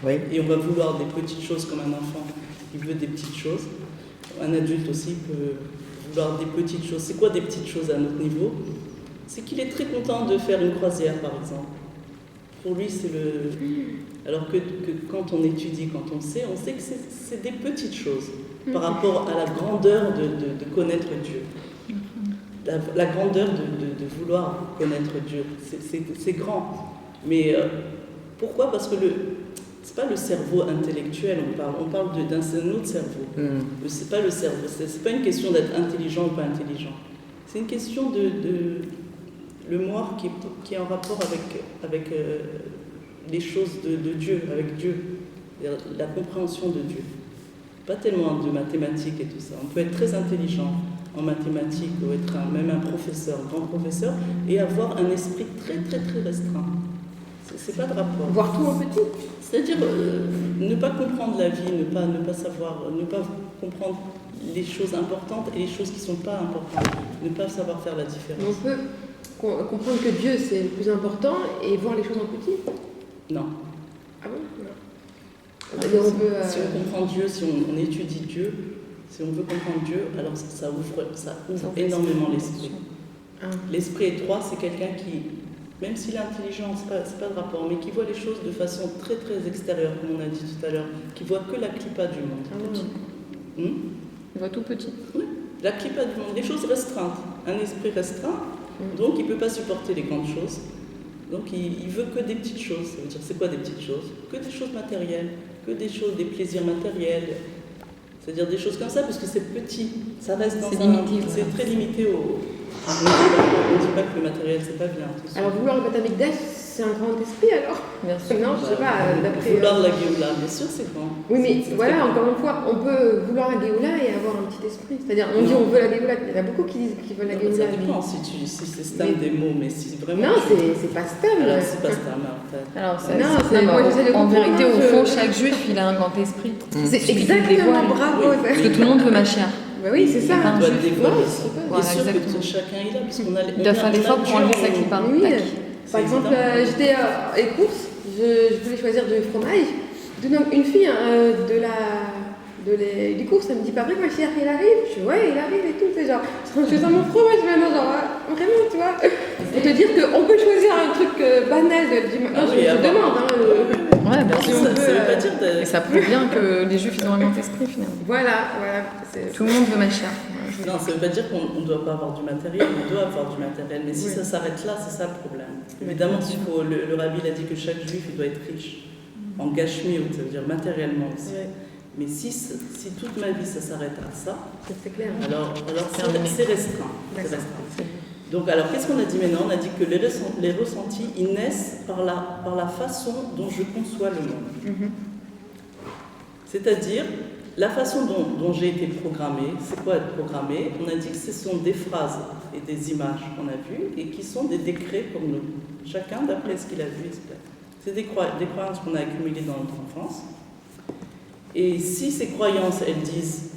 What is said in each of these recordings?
Oui. Et on va vouloir des petites choses comme un enfant qui veut des petites choses. Un adulte aussi peut vouloir des petites choses. C'est quoi des petites choses à notre niveau? C'est qu'il est très content de faire une croisière, par exemple. Pour lui, c'est le... Alors que quand on étudie, quand on sait que c'est des petites choses par rapport à la grandeur de connaître Dieu. La grandeur de vouloir connaître Dieu, c'est grand. Mais pourquoi? Parce que c'est pas le cerveau intellectuel, on parle d'un autre cerveau. C'est pas le cerveau, c'est pas une question d'être intelligent ou pas intelligent. C'est une question de le moi qui est en rapport avec les choses de Dieu, avec Dieu, la compréhension de Dieu. Pas tellement de mathématiques et tout ça. On peut être très intelligent en mathématiques ou être même un professeur, grand professeur, et avoir un esprit très très très restreint. C'est pas de rapport. Voir tout en petit. C'est-à-dire ne pas comprendre la vie, ne pas savoir, ne pas comprendre les choses importantes et les choses qui ne sont pas importantes, ne pas savoir faire la différence. On peut comprendre que Dieu c'est le plus important et voir les choses en petit. Non. Ah bon? Non. Si on comprend Dieu, si on étudie Dieu, si on veut comprendre Dieu, alors ça ouvre énormément l'esprit. L'esprit étroit, c'est quelqu'un qui, même s'il est intelligent, c'est pas de rapport, mais qui voit les choses de façon très très extérieure, comme on a dit tout à l'heure, qui voit que la clipa du monde. Il voit tout petit. Oui, la clipa du monde, des choses restreintes, un esprit restreint, donc il ne peut pas supporter les grandes choses. Donc il veut que des petites choses. Ça veut dire, c'est quoi des petites choses? Que des choses matérielles, que des choses, des plaisirs matériels. C'est-à-dire des choses comme ça, parce que c'est petit. Ça reste dans c'est très limité au... On ne dit pas que le matériel, c'est pas bien. Alors vouloir le Batamikdash, c'est un grand esprit alors? Bien sûr. Non, je sais pas, d'après... Vouloir la Géoula, bien sûr, c'est grand. Oui, mais voilà, encore une fois, on peut vouloir la Géoula et avoir un petit esprit. C'est-à-dire, on dit on veut la Géoula, il y en a beaucoup qui disent qu'ils veulent la Géoula. Ça dépend si c'est stable des mots, mais si vraiment... Non, c'est pas stable. Alors, c'est pas stable, en fait. Alors, en vérité, au fond, chaque juif, il a un grand esprit. C'est exactement, bravo. Parce que tout le monde veut ma chair. Bah oui, c'est ça. On doit dévoiler ça. Voilà, Bien sûr exactement. que chacun est là, parce qu'on a... Il doit faire l'effort pour enlever sa clipa. Oui. Par exemple, j'étais à les courses, je voulais choisir du fromage. Donc une fille des courses, elle me dit pas vrai, ma chère, il arrive. Je dis ouais, il arrive et tout. C'est genre, je fais ça mon fromage maintenant, genre vraiment, tu vois. Pour te dire qu'on peut choisir un truc banal du matin. Je demande. Ouais, bien sûr. sûr. Ça veut pas dire Et ça prouve bien que les juifs, ils ont un grand esprit finalement. Voilà. Tout le monde veut ma chair. Non, ça ne veut pas dire qu'on ne doit pas avoir du matériel, on doit avoir du matériel, mais si ça s'arrête là, c'est ça le problème. Évidemment, le rabbi a dit que chaque juif il doit être riche, en gashmiut, ça veut dire matériellement aussi. Mais si toute ma vie ça s'arrête à ça, c'est clair. Alors c'est restreint. Donc alors qu'est-ce qu'on a dit maintenant? On a dit que les ressentis, ils naissent par la façon dont je conçois le monde. C'est-à-dire, la façon dont j'ai été programmée, c'est quoi être programmée? On a dit que ce sont des phrases et des images qu'on a vues et qui sont des décrets pour nous. Chacun d'après ce qu'il a vu, etc. C'est des croyances qu'on a accumulées dans notre enfance. Et si ces croyances, elles disent,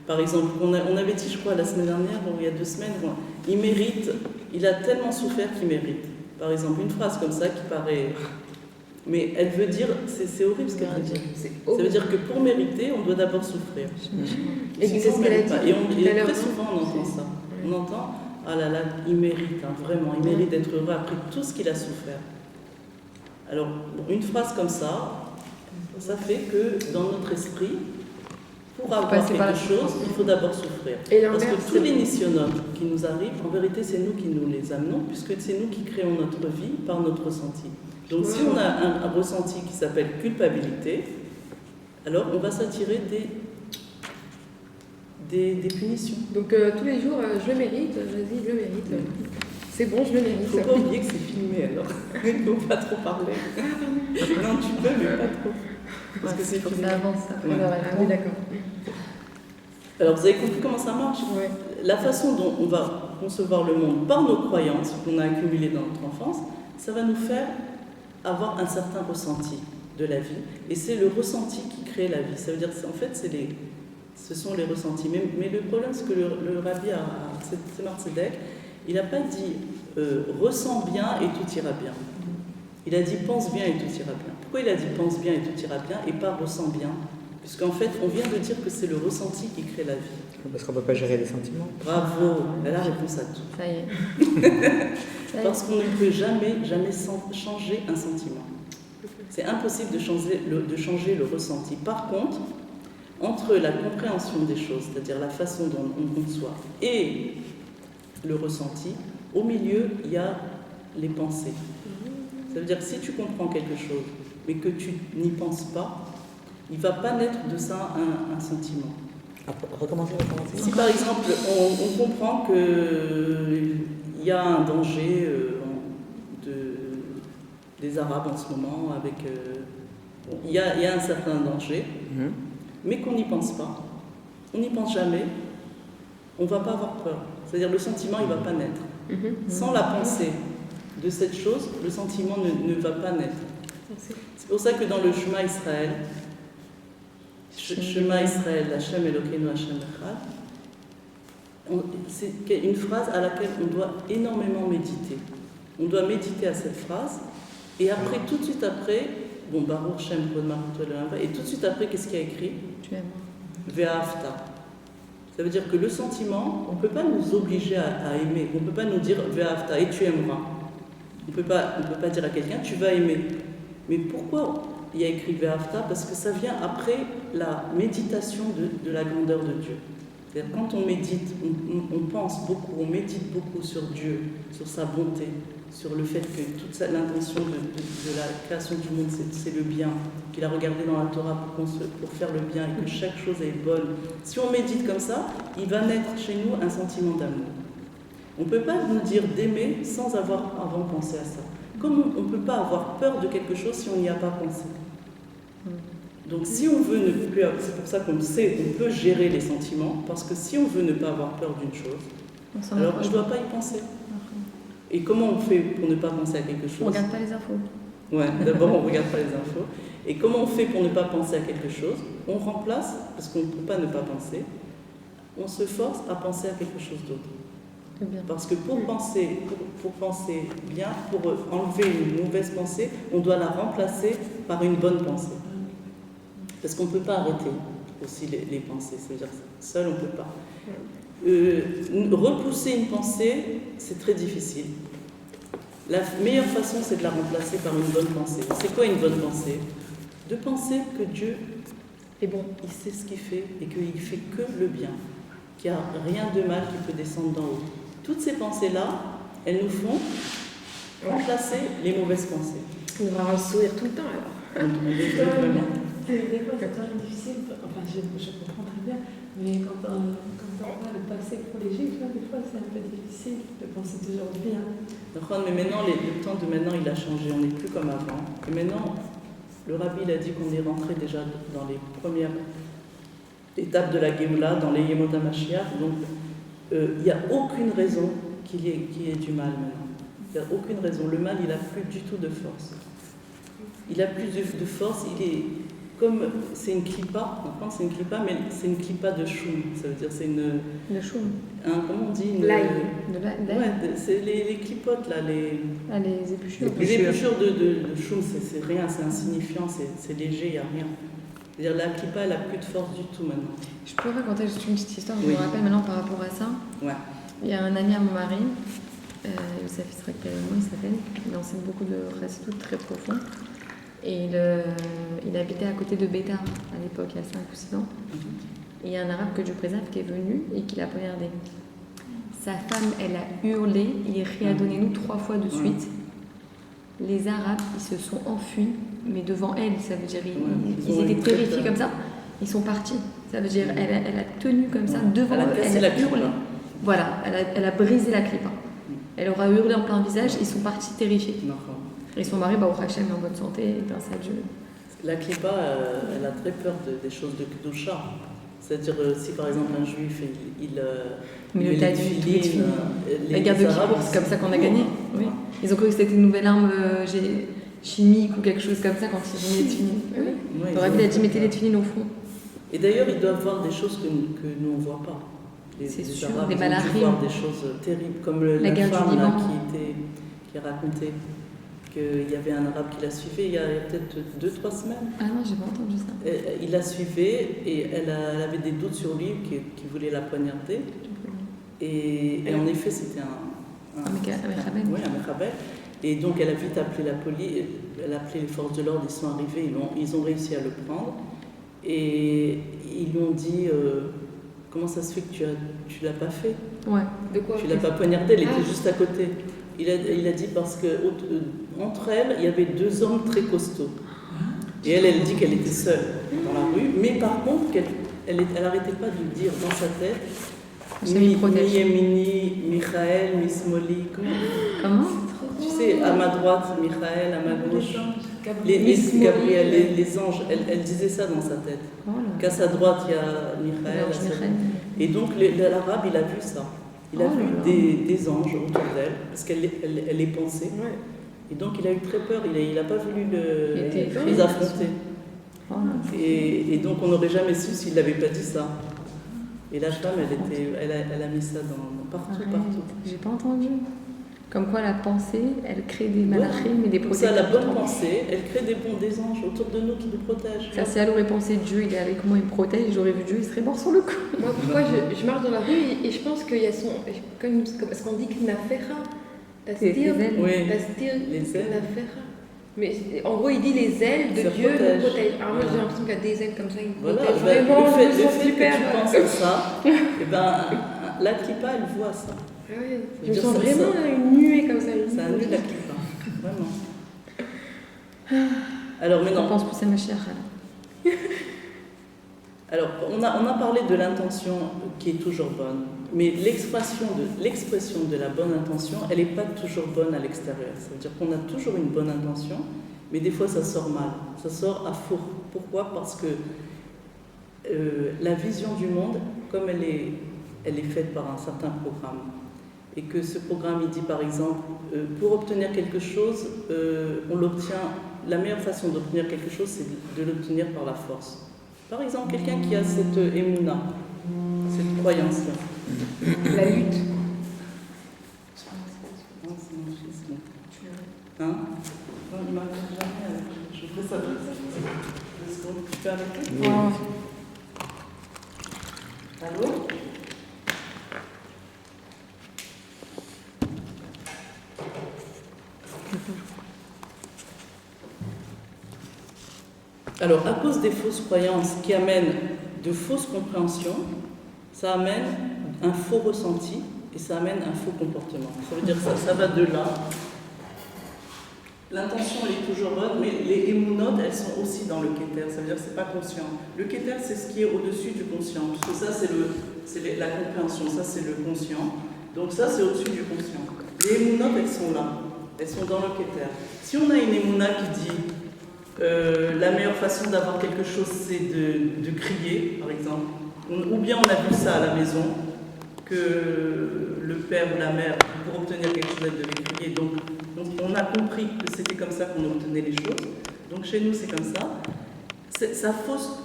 par exemple, on avait dit, je crois, la semaine dernière, ou il y a 2 semaines, il mérite, il a tellement souffert qu'il mérite. Par exemple, une phrase comme ça qui paraît... Mais elle veut dire, c'est horrible ce qu'elle veut dire. Ça veut dire que pour mériter, on doit d'abord souffrir. Et c'est ce qu'elle a dit. Et très souvent, on entend ça. On entend, ah là là, il mérite, vraiment, il mérite d'être heureux après tout ce qu'il a souffert. Alors, une phrase comme ça fait que dans notre esprit, pour avoir quelque chose, il faut d'abord souffrir. Parce que tous les nissionotes qui nous arrivent, en vérité, c'est nous qui nous les amenons, puisque c'est nous qui créons notre vie par notre ressenti. Donc si on a un ressenti qui s'appelle culpabilité, alors on va s'attirer des punitions. Donc tous les jours, je le mérite, vas-y, je le mérite. C'est bon, je le mérite. Il ne faut pas oublier que c'est filmé alors. Il ne faut pas trop parler. Non, tu peux, mais pas trop. Parce que c'est filmé. Ça avance, ça. Oui, d'accord. Alors vous avez compris comment ça marche? La façon dont on va concevoir le monde par nos croyances qu'on a accumulées dans notre enfance, ça va nous faire avoir un certain ressenti de la vie. Et c'est le ressenti qui crée la vie. Ça veut dire que ce sont les ressentis. Mais le problème, c'est que le rabbi, Tzemar Tzedek, il n'a pas dit ressens bien et tout ira bien. Il a dit pense bien et tout ira bien. Pourquoi il a dit pense bien et tout ira bien et pas ressens bien? Puisqu'en fait, on vient de dire que c'est le ressenti qui crée la vie. Parce qu'on ne peut pas gérer les sentiments. Bravo, elle a réponse à tout. Ça y est. Parce qu'on ne peut jamais changer un sentiment. C'est impossible de changer le ressenti. Par contre, entre la compréhension des choses, c'est-à-dire la façon dont on conçoit, et le ressenti, au milieu, il y a les pensées. Ça veut dire que si tu comprends quelque chose, mais que tu n'y penses pas, il ne va pas naître de ça un sentiment. Recommencer. Si par exemple, on comprend qu'il y a un danger des Arabes en ce moment, avec il y a un certain danger, mais qu'on n'y pense pas, on n'y pense jamais, on ne va pas avoir peur. C'est-à-dire le sentiment, il ne va pas naître. Sans la pensée de cette chose, le sentiment ne va pas naître. C'est pour ça que dans le Shema Israël, Hashem Elokeinu Hashem Echad, c'est une phrase à laquelle on doit énormément méditer. On doit méditer à cette phrase, et après, tout de suite après, Baruch Shem Kod Malchut Elohim, et tout de suite après, qu'est-ce qu'il y a écrit? Tu aimes. Ve'afta. Ça veut dire que le sentiment, on ne peut pas nous obliger à aimer, on ne peut pas nous dire Ve'afta et tu aimeras. On ne peut pas dire à quelqu'un tu vas aimer. Mais pourquoi il y a écrit Ve'afta? Parce que ça vient après la méditation de la grandeur de Dieu. C'est-à-dire quand on médite, on pense beaucoup, on médite beaucoup sur Dieu, sur sa bonté, sur le fait que toute l'intention de la création du monde, c'est le bien, qu'il a regardé dans la Torah pour faire le bien et que chaque chose est bonne. Si on médite comme ça, il va naître chez nous un sentiment d'amour. On ne peut pas nous dire d'aimer sans avoir avant pensé à ça. Comme on ne peut pas avoir peur de quelque chose si on n'y a pas pensé. Donc si on veut ne plus, c'est pour ça qu'on sait, on peut gérer les sentiments, parce que si on veut ne pas avoir peur d'une chose, alors on ne doit pas y penser. Et comment on fait pour ne pas penser à quelque chose? On ne regarde pas les infos. Ouais, d'abord on ne regarde pas les infos. Et comment on fait pour ne pas penser à quelque chose? On remplace, parce qu'on ne peut pas ne pas penser, on se force à penser à quelque chose d'autre. Parce que pour penser bien, pour enlever une mauvaise pensée, on doit la remplacer par une bonne pensée. Parce qu'on ne peut pas arrêter aussi les pensées, c'est-à-dire seul on ne peut pas. Repousser une pensée, c'est très difficile. La meilleure façon, c'est de la remplacer par une bonne pensée. C'est quoi une bonne pensée? De penser que Dieu est bon, il sait ce qu'il fait et qu'il ne fait que le bien, qu'il n'y a rien de mal qui peut descendre d'en haut. Toutes ces pensées-là, elles nous font remplacer les mauvaises pensées. On devrait avoir le sourire tout le temps alors. Des fois, c'est quand même difficile, enfin je comprends très bien, mais quand on voit le passé pour les juifs, des fois c'est un peu difficile de penser toujours bien. Mais maintenant, le temps de maintenant, il a changé, on n'est plus comme avant. Et maintenant, le rabbi il a dit qu'on est rentré déjà dans les premières étapes de la Géoula, dans les Yemot HaMashiach, donc il n'y a aucune raison qu'il y ait du mal maintenant. Il n'y a aucune raison. Le mal, il n'a plus du tout de force. Il a plus de force, il est... Comme c'est une clipa, maintenant c'est une clipa, mais c'est une clipa de choum, ça veut dire c'est une... Le choum. Comment on dit L'ail. Ouais, c'est les clipotes là, les épluchures. Les épluchures de choum, c'est rien, c'est insignifiant, c'est léger, il n'y a rien. C'est-à-dire la clipa, elle n'a plus de force du tout maintenant. Je peux raconter juste une petite histoire, je me rappelle maintenant par rapport à ça. Ouais. Il y a un ami à mon mari, Youssef Israël Kalemou, il s'appelle, il enseigne beaucoup de restes très profonds. Et il habitait à côté de Bétar à l'époque, il y a 5 ou 6 ans. Et il y a un arabe que Dieu préserve qui est venu et qui l'a poignardé. Sa femme, elle a hurlé, il réadonné-nous 3 fois de suite. Les Arabes, ils se sont enfuis, mais devant elle, ça veut dire, ils étaient terrifiés comme ça. Ils sont partis. Ça veut dire, elle a tenu comme ça devant eux, elle a hurlé. Voilà, elle a brisé la clipa. Elle aura hurlé en plein visage, ils sont partis terrifiés. Et son mari, Baruch Hashem, est en bonne santé, grâce à Dieu. La clipa, elle a très peur des choses de Kedusha. C'est-à-dire, si par exemple un juif, mais le tas du filines, la guerre de Kippour, c'est comme ça qu'on a gagné. Oui. Ils ont cru que c'était une nouvelle arme chimique ou quelque chose comme ça quand ils ont mis les tefilines. Oui. Le rabbi a dit mettez les tefilines au front. Et d'ailleurs, ils doivent voir des choses que nous, on ne voit pas. C'est sûr, Arabes, des malachim. Ils doivent voir des choses terribles, comme la femme là, qui est racontée, qu'il y avait un arabe qui la suivait il y a peut-être 2-3 semaines. Ah non, j'ai pas entendu ça. Il la suivait et elle avait des doutes sur lui, qui voulait la poignarder. Et en effet, c'était un Mekhabel. Et donc elle a vite appelé la police, elle a appelé les forces de l'ordre, ils sont arrivés, ils ont réussi à le prendre. Et ils lui ont dit comment ça se fait que tu l'as pas fait? Ouais. De quoi? Tu l'as pas poignardée, elle était juste à côté. Il a dit parce que entre elles, il y avait 2 hommes très costauds. Et elle dit qu'elle était seule dans la rue, mais par contre, elle n'arrêtait pas de dire dans sa tête Mi Yemini, Michael, Mismoli. Comment? Tu sais, à ma droite, Michael, à ma gauche. Gabriel, les anges, elle disait ça dans sa tête. Oh qu'à sa droite, il y a Michael. Et donc l'arabe, il a vu ça. Il a vu des anges autour d'elle, parce qu'elle les pensait. Ouais. Et donc il a eu très peur, il n'a pas voulu les affronter. Oh et donc on n'aurait jamais su s'il n'avait pas dit ça. Et la femme, elle a mis ça partout. J'ai pas entendu. Comme quoi la pensée, elle crée des malachim et des protecteurs. Ça, la bonne pensée, elle crée des anges autour de nous qui nous protègent. Ça, si elle aurait pensé Dieu, il est avec moi, il me protège, j'aurais vu Dieu, il serait mort sur le coup. Moi, pourquoi je marche dans la rue et je pense qu'il y a parce qu'on dit qu'il n'a fait rien. Les ailes. Oui. Les ailes. Mais en gros, il dit les ailes de Ça Dieu protège. nous protègent. Alors moi, j'ai l'impression qu'il y a des ailes comme ça, ils nous Voilà, protègent. le Vraiment, fait, je me sens que super. tu penses à ça, et ben, la kippa, elle voit ça. Ah ouais, Je je me veux sens dire, vraiment une nuée comme ça. Ça annule la kippa, vraiment. Alors Je maintenant, pense que c'est ma chère. alors, on a parlé de l'intention qui est toujours bonne, mais l'expression de la bonne intention, elle n'est pas toujours bonne à l'extérieur. Ça veut dire qu'on a toujours une bonne intention, mais des fois ça sort mal, ça sort à four. Pourquoi? Parce que la vision du monde, comme elle est faite par un certain programme, et que ce programme, il dit par exemple, pour obtenir quelque chose, on l'obtient, la meilleure façon d'obtenir quelque chose, c'est de l'obtenir par la force. Par exemple, quelqu'un qui a cette émouna, cette croyance-là. La lutte. Non, c'est mon fils. Hein? Non, il m'arrive jamais. Je fais ça. 2 secondes. Tu peux arrêter? Oui. Allô? Alors, à cause des fausses croyances qui amènent de fausses compréhensions, ça amène un faux ressenti et ça amène un faux comportement. Ça veut dire que ça va de là. L'intention, elle est toujours bonne, mais les émounotes, elles sont aussi dans le kéter. Ça veut dire que ce n'est pas conscient. Le kéter, c'est ce qui est au-dessus du conscient. Parce que ça, c'est la compréhension. Ça, c'est le conscient. Donc ça, c'est au-dessus du conscient. Les émounotes, elles sont là. Elles sont dans le kéter. Si on a une émouna qui dit la meilleure façon d'avoir quelque chose, c'est de crier, par exemple. Ou bien on a vu ça à la maison, que le père ou la mère, pour obtenir quelque chose, elle devait crier. Donc on a compris que c'était comme ça qu'on obtenait les choses. Donc chez nous, c'est comme ça. Ça fausse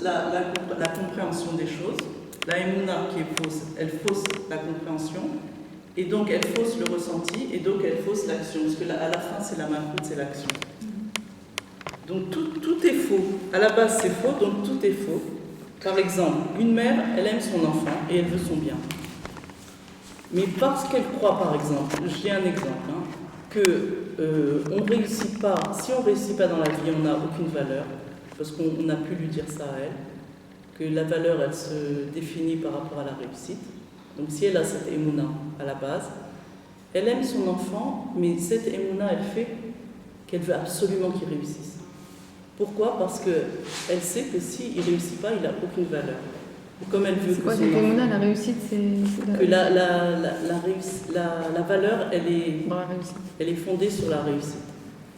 la compréhension des choses. La émouna qui est fausse, elle fausse la compréhension. Et donc elle fausse le ressenti, et donc elle fausse l'action. Parce que à la fin, c'est la malchoute, c'est l'action. Donc tout est faux. À la base, c'est faux, donc tout est faux. Par exemple, une mère, elle aime son enfant et elle veut son bien. Mais parce qu'elle croit, par exemple, j'ai un exemple, on réussit pas, si on ne réussit pas dans la vie, on n'a aucune valeur, parce qu'on a pu lui dire ça à elle, que la valeur, elle se définit par rapport à la réussite. Donc si elle a cette émouna à la base, elle aime son enfant, mais cette émouna, elle fait qu'elle veut absolument qu'il réussisse. Pourquoi? Parce qu'elle sait que s'il ne réussit pas, il n'a aucune valeur. Et comme elle veut que quoi, son enfant... la réussite, c'est... Que la valeur, elle est fondée sur la réussite.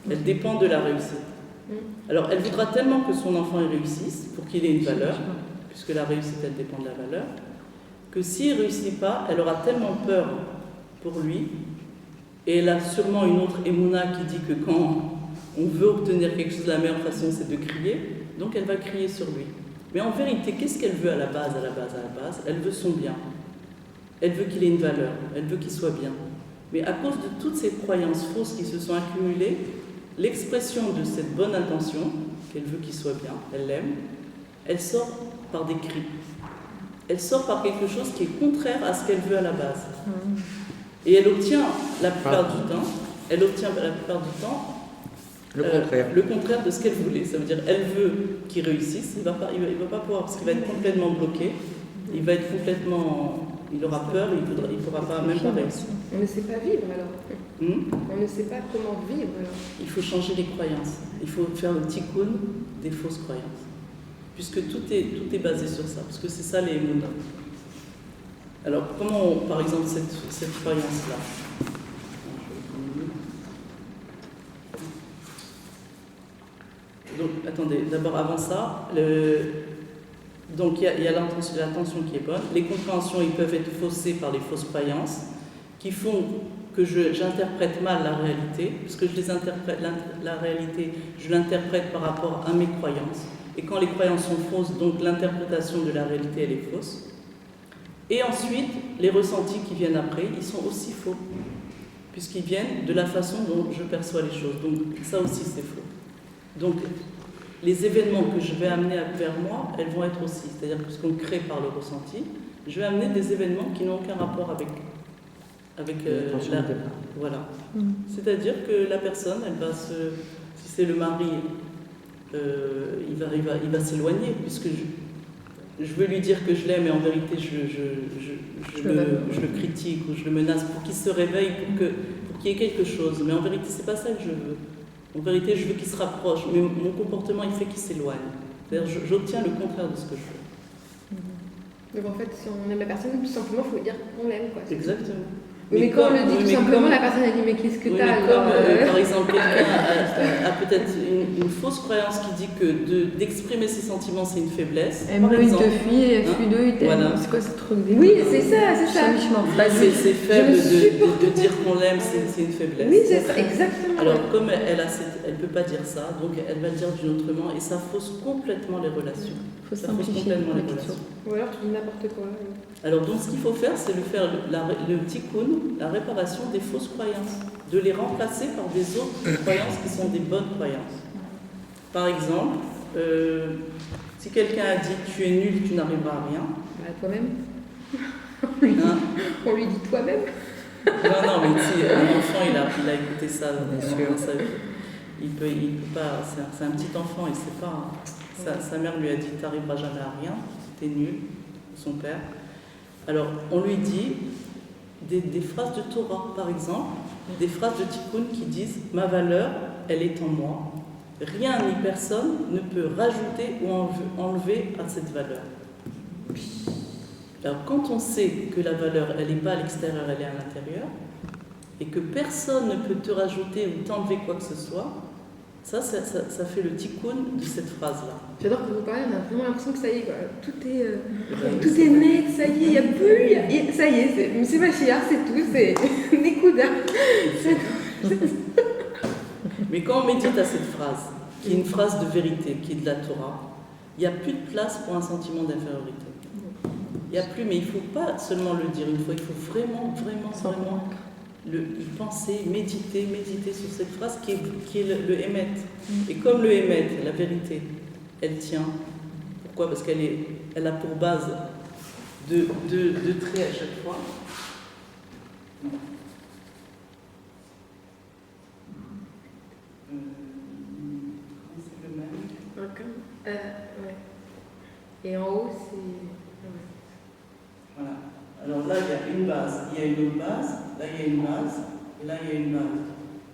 Elle dépend de la réussite. Alors, elle voudra tellement que son enfant réussisse, pour qu'il ait une valeur, puisque la réussite, elle dépend de la valeur, que s'il ne réussit pas, elle aura tellement peur pour lui, et elle a sûrement une autre émouna qui dit que quand on veut obtenir quelque chose, la meilleure façon, c'est de crier, donc elle va crier sur lui. Mais en vérité, qu'est-ce qu'elle veut à la base? Elle veut son bien. Elle veut qu'il ait une valeur, elle veut qu'il soit bien. Mais à cause de toutes ces croyances fausses qui se sont accumulées, l'expression de cette bonne intention, qu'elle veut qu'il soit bien, elle l'aime, elle sort par des cris. Elle sort par quelque chose qui est contraire à ce qu'elle veut à la base. Et elle obtient la plupart du temps, le contraire de ce qu'elle voulait. Ça veut dire elle veut qu'il réussisse, il va pas pouvoir parce qu'il va être complètement bloqué, il aura peur, il ne pourra pas même pas réussir. On ne sait pas vivre alors. On ne sait pas comment vivre alors. Il faut changer les croyances. Il faut faire le tikkun des fausses croyances. Puisque tout est basé sur ça, parce que c'est ça les émouna. Alors, comment, par exemple, cette croyance-là? Donc, attendez, d'abord, avant ça, donc il y a l'intention qui est bonne. Les compréhensions, ils peuvent être faussées par les fausses croyances, qui font que j'interprète mal la réalité, parce que la réalité, je l'interprète par rapport à mes croyances. Et quand les croyances sont fausses, donc l'interprétation de la réalité, elle est fausse. Et ensuite, les ressentis qui viennent après, ils sont aussi faux, puisqu'ils viennent de la façon dont je perçois les choses. Donc ça aussi, c'est faux. Donc, les événements que je vais amener vers moi, elles vont être aussi. C'est-à-dire que ce qu'on crée par le ressenti, je vais amener des événements qui n'ont aucun rapport avec voilà. C'est-à-dire que la personne, elle va si c'est le mari, il va s'éloigner, puisque je veux lui dire que je l'aime, et en vérité, je le critique ou je le menace pour qu'il se réveille, pour qu'il y ait quelque chose. Mais en vérité, c'est pas ça que je veux. En vérité, je veux qu'il se rapproche, mais mon comportement, il fait qu'il s'éloigne. C'est-à-dire, j'obtiens le contraire de ce que je veux. Donc en fait, si on aime la personne, tout simplement, il faut dire qu'on l'aime. Exactement. Mais quand on le dit tout simplement, la personne elle dit mais qu'est-ce que t'as alors par exemple, quelqu'un a peut-être une fausse croyance qui dit que d'exprimer ses sentiments c'est une faiblesse. Elle me il te fuit, elle fuit d'eux, il t'aime. Voilà. C'est quoi ce truc? Oui, c'est ça. C'est faible de dire qu'on l'aime, c'est une faiblesse. Oui, c'est ça, exactement. Alors comme elle peut pas dire ça, donc elle va le dire d'une autre main et ça fausse complètement les relations. Ça fausse complètement les relations. Ou alors tu dis n'importe quoi. Alors donc ce qu'il faut faire, c'est faire le tikkun, la réparation des fausses croyances, de les remplacer par des autres croyances qui sont des bonnes croyances. Par exemple, si quelqu'un a dit tu es nul, tu n'arriveras à rien. Bah, toi-même. On lui dit toi-même. Non, mais si un enfant il a écouté ça dans sa vie, il peut pas. C'est un petit enfant, il sait pas. Sa mère lui a dit tu n'arriveras jamais à rien, tu es nul, son père. Alors, on lui dit des phrases de Torah, par exemple, des phrases de Tikkun qui disent « Ma valeur, elle est en moi. Rien ni personne ne peut rajouter ou enlever à cette valeur. » Alors, quand on sait que la valeur, elle n'est pas à l'extérieur, elle est à l'intérieur, et que personne ne peut te rajouter ou t'enlever quoi que ce soit, ça fait le tikkun de cette phrase-là. J'adore que vous parlez, on a vraiment l'impression que ça y est, quoi. Tout est net, ça y est, il n'y a plus, ça y est, c'est Mashiach, c'est tout, c'est Nekuda. Mais quand on médite à cette phrase, qui est une phrase de vérité, qui est de la Torah, il n'y a plus de place pour un sentiment d'infériorité. Il n'y a plus, mais il ne faut pas seulement le dire une fois, il faut vraiment y penser, méditer sur cette phrase qui est le Emet. Et comme le Emet, la vérité, elle tient. Pourquoi? Parce qu'elle a pour base deux traits à chaque fois. C'est le même. Ouais. Et en haut, c'est... Voilà. Alors là, il y a une base, il y a une autre base, là, il y a une base, et là, il y a une base.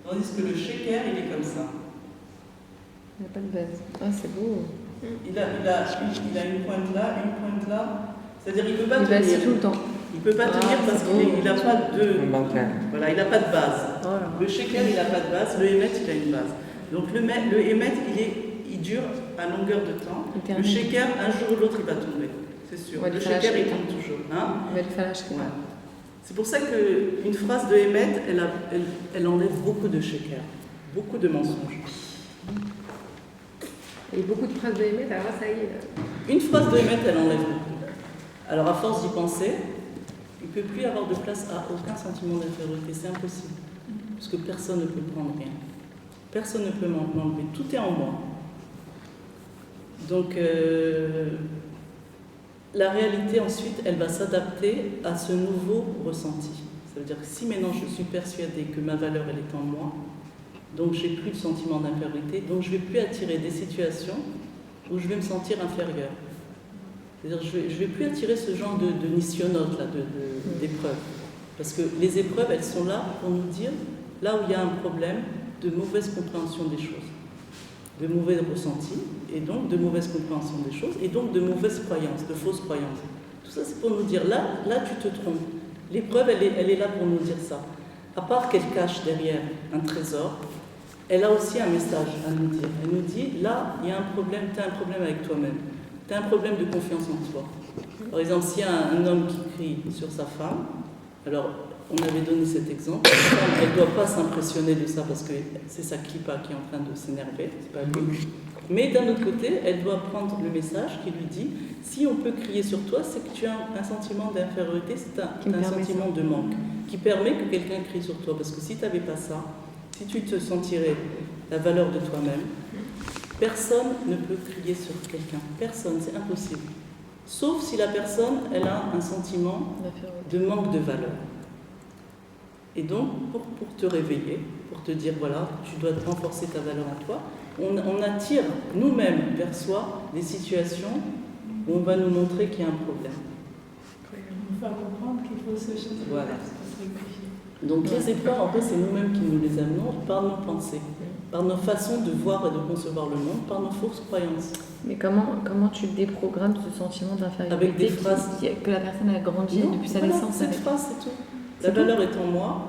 Tandis que le shaker, il est comme ça. Il n'y a pas de base. Ah, c'est beau. Il a une pointe là, une pointe là. C'est-à-dire qu'il ne peut pas tenir. Il tout le temps. Il ne peut pas tenir parce qu'il n'a pas de... Voilà, il n'a pas de base. Voilà. Le shaker, il n'a pas de base. Le Emet, il a une base. Donc le Emet, il dure à longueur de temps. Le shaker, un jour ou l'autre, il va tomber. C'est sûr. Le shaker, il tombe toujours. Il va le faire lâcher. C'est pour ça qu'une phrase de Emet, elle enlève beaucoup de shaker, beaucoup de mensonges. Et beaucoup de phrases de Emet, alors ça y est. Une phrase de Emet, elle enlève beaucoup. Alors à force d'y penser, ne peut plus avoir de place à aucun sentiment d'infériorité, c'est impossible. Parce que personne ne peut prendre rien. Personne ne peut m'enlever, tout est en moi. Donc, la réalité ensuite, elle va s'adapter à ce nouveau ressenti. Ça veut dire que si maintenant je suis persuadée que ma valeur, elle est en moi, donc j'ai plus de sentiment d'infériorité, donc je ne vais plus attirer des situations où je vais me sentir inférieure. C'est-à-dire je vais plus attirer ce genre de nissionote, là, d'épreuves. Parce que les épreuves, elles sont là pour nous dire, là où il y a un problème de mauvaise compréhension des choses, de mauvais ressentis, et donc de mauvaise compréhension des choses, et donc de mauvaises croyances, de fausses croyances. Tout ça, c'est pour nous dire, là tu te trompes. L'épreuve, elle est là pour nous dire ça. À part qu'elle cache derrière un trésor, elle a aussi un message à nous dire. Elle nous dit, là, il y a un problème, tu as un problème avec toi-même. Tu as un problème de confiance en toi. Par exemple, s'il y a un homme qui crie sur sa femme, alors on avait donné cet exemple, la femme, elle ne doit pas s'impressionner de ça parce que c'est sa clipa qui est en train de s'énerver, c'est pas lui. Mais d'un autre côté, elle doit prendre le message qui lui dit, si on peut crier sur toi, c'est que tu as un sentiment d'infériorité, c'est un sentiment de manque, qui permet que quelqu'un crie sur toi. Parce que si tu n'avais pas ça, si tu te sentirais la valeur de toi-même, personne ne peut crier sur quelqu'un. Personne, c'est impossible. Sauf si la personne, elle a un sentiment de manque de valeur. Et donc, pour te réveiller, pour te dire, voilà, tu dois renforcer ta valeur en toi, on attire nous-mêmes vers soi des situations où on va nous montrer qu'il y a un problème. On va comprendre qu'il faut se changer. Voilà. Donc les épreuves, en fait, c'est nous-mêmes qui nous les amenons par nos pensées, par nos façons de voir et de concevoir le monde, par nos fausses croyances. Mais comment tu déprogrammes ce sentiment d'infériorité avec des phrases que la personne a grandi depuis sa naissance? Cette phrase, c'est tout. La valeur est en moi.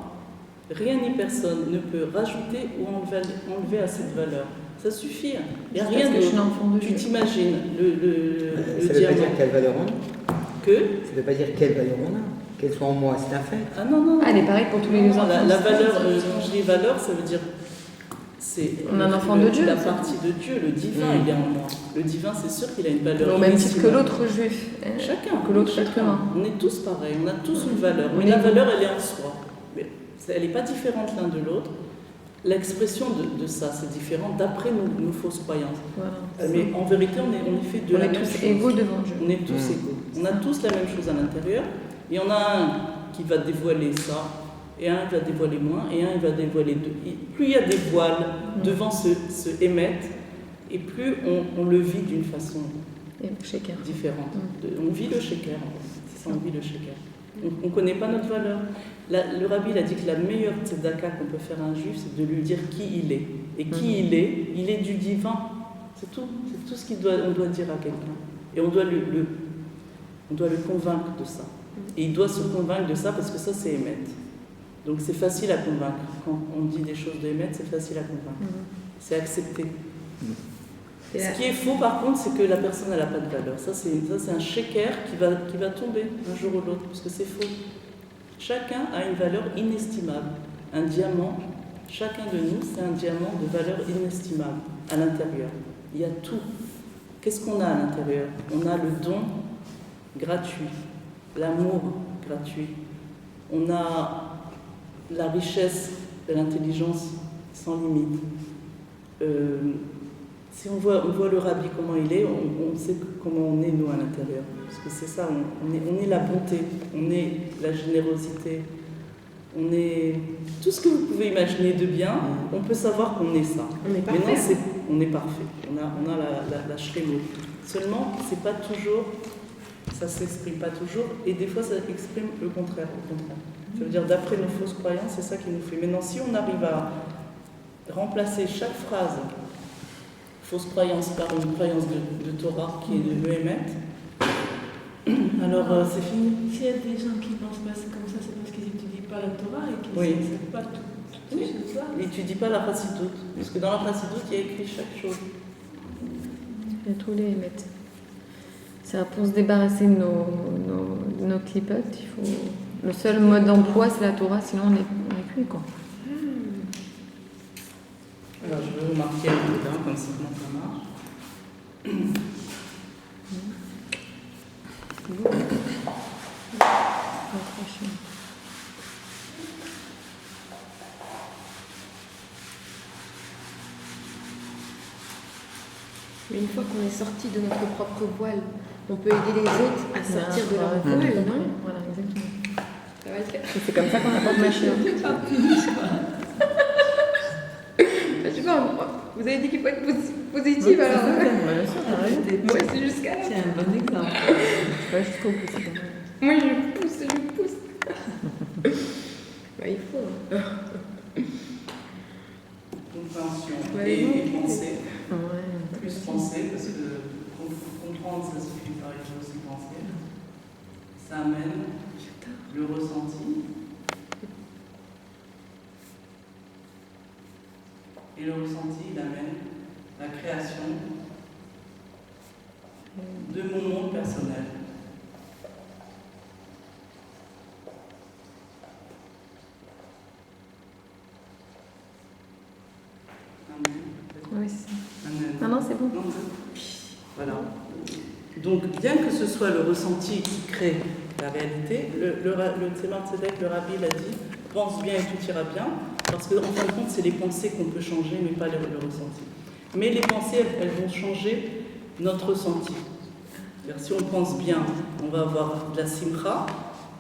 Rien ni personne ne peut rajouter ou enlever à cette valeur. Ça suffit. Il n'y a rien de. Tu t'imagines le ça ne veut pas dire quelle valeur on a. Que ça ne veut pas dire quelle valeur on a. Qu'elle soit en moi, c'est un fait. Ah non. Elle est pareille pour tous les enfants. La valeur, quand je dis valeur, ça veut dire. On a un enfant de Dieu. La partie de Dieu, le divin, il est en moi. Le divin, c'est sûr qu'il a une valeur. Au même titre que l'autre juif. Chacun. Que l'autre être humain. On est tous pareils, on a tous une valeur. Mais la valeur, elle est en soi. Mais elle n'est pas différente l'un de l'autre. L'expression de ça, c'est différent d'après nos fausses croyances. Voilà, mais en vérité, on est fait de la même chose. On est tous égaux devant Dieu. On est tous égaux. On a tous la même chose à l'intérieur. Et on a un qui va dévoiler ça, et un qui va dévoiler moins, et un qui va dévoiler deux. Et plus il y a des voiles devant se émettre, et plus on le vit d'une façon différente. On vit le shaker, c'est ça, on vit le shaker. On ne connaît pas notre valeur. Le rabbi a dit que la meilleure tzedaka qu'on peut faire à un juif, c'est de lui dire qui il est. Et qui il est du divin. C'est tout. C'est tout ce qu'on doit dire à quelqu'un. Et on doit le convaincre de ça. Et il doit se convaincre de ça parce que ça, c'est émettre. Donc c'est facile à convaincre. Quand on dit des choses de émettre, c'est facile à convaincre. C'est accepter. Ce qui est faux, par contre, c'est que la personne n'a pas de valeur. Ça, c'est un shaker qui va tomber un jour ou l'autre, parce que c'est faux. Chacun a une valeur inestimable. Un diamant, chacun de nous, c'est un diamant de valeur inestimable à l'intérieur. Il y a tout. Qu'est-ce qu'on a à l'intérieur? On a le don gratuit, l'amour gratuit. On a la richesse de l'intelligence sans limite. Si on voit le rabbi comment il est, on sait comment on est nous à l'intérieur. Parce que c'est ça, on est la bonté, on est la générosité, on est tout ce que vous pouvez imaginer de bien, on peut savoir qu'on est ça. On est parfait. Maintenant, on est parfait, on a la shrémo. Seulement, c'est pas toujours, ça s'exprime pas toujours, et des fois ça exprime le contraire, Ça veut dire d'après nos fausses croyances, c'est ça qui nous fait. Maintenant, si on arrive à remplacer chaque phrase fausse croyance par une croyance de Torah qui est de l'Emet, alors c'est fini. S'il y a des gens qui pensent pas comme ça, c'est parce qu'ils n'étudient pas la Torah et qu'ils ne savent pas toutes ces choses-là. Ils n'étudient pas la Chassidut, parce que dans la Chassidut, il y a écrit chaque chose. Il y a tous les Emet. C'est pour se débarrasser de nos clipotes, il faut... Le seul mode d'emploi, c'est la Torah, sinon on est cuit, quoi. Alors, je vais vous marquer un peu là, comme ça, comment ça marche. Mais une fois qu'on est sorti de notre propre voile, on peut aider les autres à sortir de leur voile, non? Voilà, exactement. Ça va le faire. Et c'est comme ça qu'on apporte ma chère. Je sais pas, vous avez dit qu'il faut être positive alors. Bien sûr, t'as raison. Moi, c'est jusqu'à là. C'est un bon exemple. Ouais, je trouve que c'est pas mal. Moi, je pousse. Bah, il faut. Compréhension Ouais, et non. pensée. Ouais. Plus penser, parce que comprendre, ça suffit pas, il faut aussi penser. Ça amène le ressenti. Et le ressenti, il amène la création de mon monde personnel. Amen. Oui, c'est ça. Amen. Non, non, c'est bon. Non, voilà. Donc, bien que ce soit le ressenti qui crée la réalité, le Tzemar Tzedek, le Rabbi, l'a dit, pense bien et tout ira bien, parce qu'en fin de compte, c'est les pensées qu'on peut changer, mais pas le ressenti. Mais les pensées, elles vont changer notre ressenti. C'est-à-dire, si on pense bien, on va avoir de la simcha,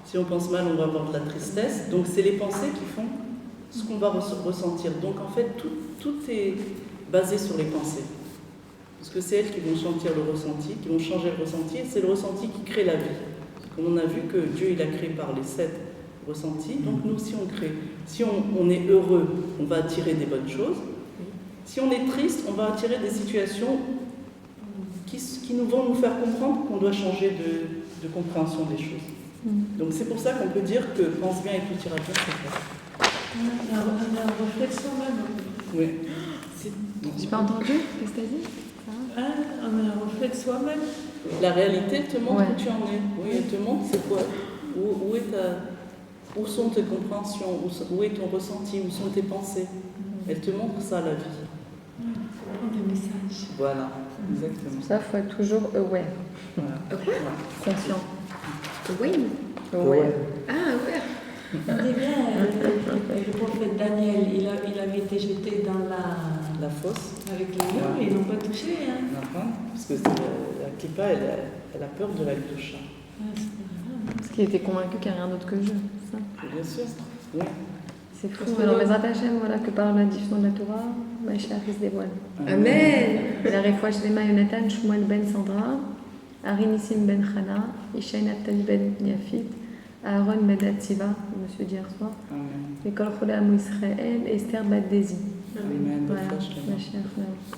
si on pense mal, on va avoir de la tristesse. Donc, c'est les pensées qui font ce qu'on va ressentir. Donc, en fait, tout est basé sur les pensées. Parce que c'est elles qui vont changer le ressenti, et c'est le ressenti qui crée la vie. Comme on a vu que Dieu, il a créé par les 7 ressentis, donc nous aussi on crée. Si on est heureux, on va attirer des bonnes choses. Si on est triste, on va attirer des situations qui vont nous faire comprendre qu'on doit changer de compréhension des choses. Donc c'est pour ça qu'on peut dire que pense bien et tout ira bien, c'est vrai. On a une réflexion même. Oui. J'ai pas entendu. Qu'est-ce que t'as dit? On a un reflet de soi-même. La réalité, elle te montre Ouais. où tu en es. Oui, elle te montre c'est quoi, où sont tes compréhensions, où est ton ressenti, où sont tes pensées. Elle te montre ça, la vie. Prendre des messages. Voilà, exactement. Pour ça, il faut être toujours aware, Voilà. conscient. Oui. Aware. Ah, ouais. On dit bien, le prophète Daniel, il avait été jeté dans La fosse, avec les lions et ils n'ont pas touché. Hein. parce que la Kippa, elle a peur de la Kedusha. Parce qu'il était convaincu qu'il n'y a rien d'autre que Dieu. Ça. Bien sûr, oui. C'est fou. Alors, mes Hachem, voilà, que par la diffusion de la Torah, Mashiach se dévoile. Amen. La Refoua Shlema Yonatan, Shmuel ben Sandra, Ari Nissim ben Chana, Ishaï Naftali ben Yafit, Aaron ben Atziva, monsieur dit hier soir, Amen. L'école Cholam Israël, Esther Bat Desi. Amen. Voilà, Refresh, Mashiach.